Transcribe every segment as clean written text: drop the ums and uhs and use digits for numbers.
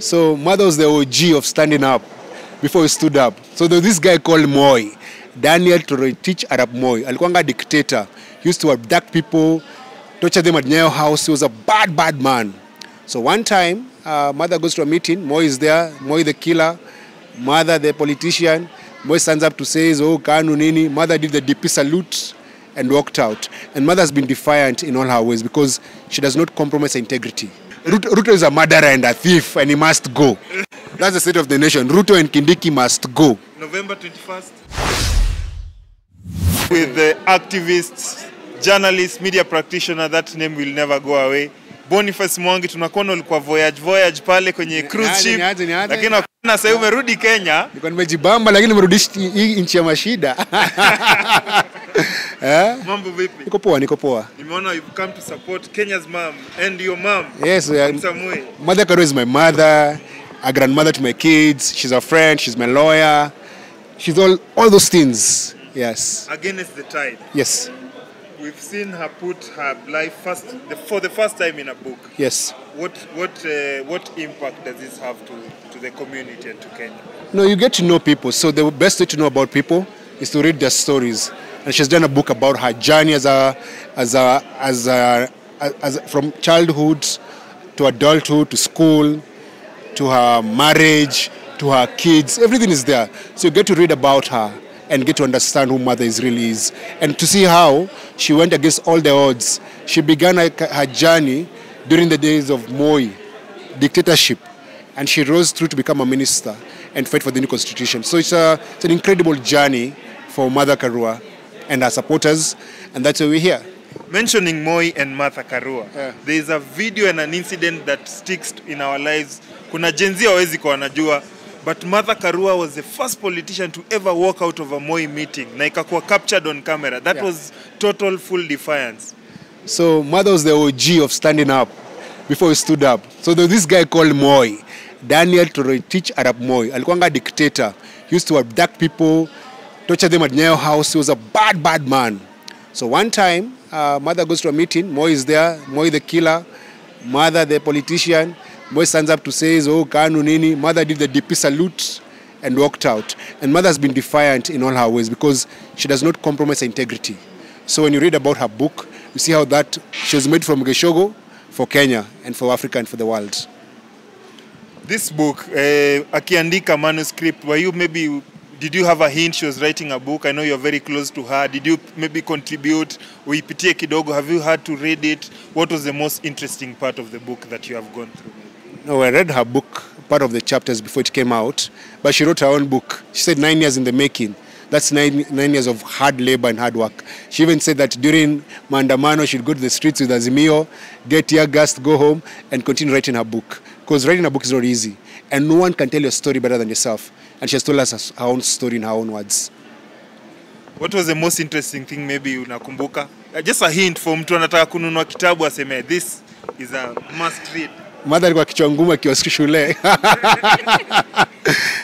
So mother was the OG of standing up before he stood up. So there was this guy called Moi, Daniel Toroitich Arap Moi. Alikuwanga dictator. He used to abduct people, torture them at Nyayo house. He was a bad man. So one time, mother goes to a meeting. Moi is there. Moi the killer. Mother the politician. Moi stands up to say, oh, Kanu Nini. Mother did the DP salute and walked out. And mother has been defiant in all her ways because she does not compromise her integrity. Ruto is a murderer and a thief and he must go. That's the state of the nation. Ruto and Kindiki must go. November 21st. With the activists, journalists, media practitioner, that name will never go away. Boniface Mwangi, tunakuona ulikuwa voyage pale kwenye cruise ship. Lakini na sasa umerudi Kenya. Niko nimejibamba lakini nimerudi nchi ya mashida. Mambo vipi? Niko poa. Nimeona you've come to support Kenya's mom and your mom. Yes, Mother Karua is my mother, a grandmother to my kids. She's a friend, she's my lawyer. She's all those things. Yes. Against the tide. Yes. We've seen her put her life for the first time in a book. Yes. What impact does this have to the community and to Kenya? No, you get to know people. So the best way to know about people is to read their stories. And she's done a book about her journey from childhood to adulthood to school to her marriage to her kids. Everything is there. So you get to read about her and get to understand who mother really is. And to see how she went against all the odds. She began her journey during the days of Moi dictatorship. And she rose through to become a minister and fight for the new constitution. So it's an incredible journey for Mother Karua and her supporters. And that's why we're here. Mentioning Moi and Mother Karua, there is a video and an incident that sticks in our lives. Kuna Gen Z hawezi kwa wanajua. But Mother Karua was the first politician to ever walk out of a Moi meeting. Na ikakuwa captured on camera. That was total full defiance. So Mother was the OG of standing up before he stood up. So there was this guy called Moi, Daniel Toroitich Arap Moi. Alikuwanga dictator. He used to abduct people, torture them at Nyayo house. He was a bad man. So one time, mother goes to a meeting. Moi is there. Moi the killer. Mother the politician. Moi stands up to say, oh, Kanu Nini. Mother did the DP salute and walked out. And mother has been defiant in all her ways because she does not compromise her integrity. So when you read about her book, you see how that she was made from Geshogo for Kenya and for Africa and for the world. This book, akiandika manuscript, did you have a hint she was writing a book? I know you're very close to her. Did you maybe contribute? Uipitie kidogo? Have you had to read it? What was the most interesting part of the book that you have gone through? No, I read her book, part of the chapters before it came out, but she wrote her own book. She said 9 years in the making. That's nine years of hard labor and hard work. She even said that during Maandamano, she'd go to the streets with Azimio, get tear gas, go home, and continue writing her book. Because writing a book is not easy. And no one can tell your story better than yourself. And she has told us her own story in her own words. What was the most interesting thing maybe unakumbuka? Just a hint for mtu anataka kununua kitabu aseme, this is a must read. Mother alikuwa kichwa ngumu akiwa shule.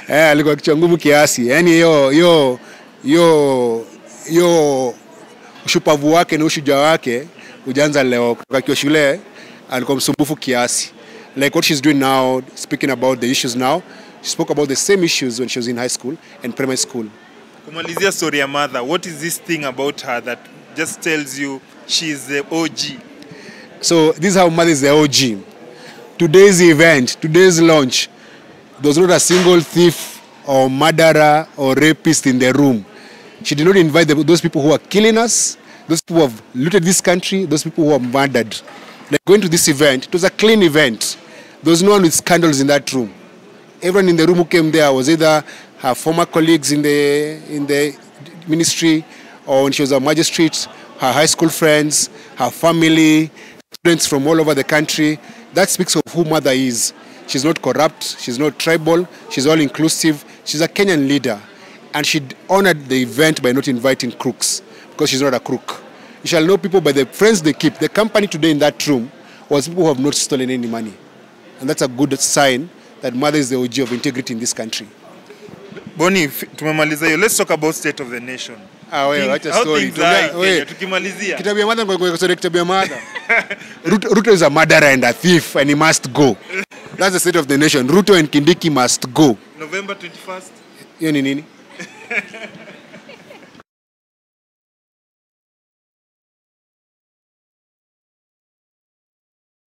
Alikuwa kichwa ngumu kiasi. Yaani yo ushupavu wake na ushujaa wake ujanza leo kwa kiwa shule alikuwa msumbufu kiasi. Like what she's doing now, speaking about the issues now, she spoke about the same issues when she was in high school and primary school. Kumalizia story ya mother, what is this thing about her that just tells you she's the OG? So this is how mother is the OG. Today's event, today's launch, there was not a single thief or murderer or rapist in the room. She did not invite those people who are killing us, those people who have looted this country, those people who are murdered. Like going to this event, it was a clean event. There was no one with scandals in that room. Everyone in the room who came there was either her former colleagues in the ministry, or when she was a magistrate, her high school friends, her family, students from all over the country. That speaks of who mother is. She's not corrupt, she's not tribal, she's all inclusive. She's a Kenyan leader. And she honored the event by not inviting crooks, because she's not a crook. You shall know people by the friends they keep. The company today in that room was people who have not stolen any money. And that's a good sign that mother is the OG of integrity in this country. Boni, tumemaliza hiyo. Let's talk about state of the nation. Wacha story. Tukimalizia. Kitabu ya mother, kitabu ya mother. Ruto is a murderer and a thief and he must go. That's the state of the nation. Ruto and Kindiki must go. November 21st. Hiyo ni nini?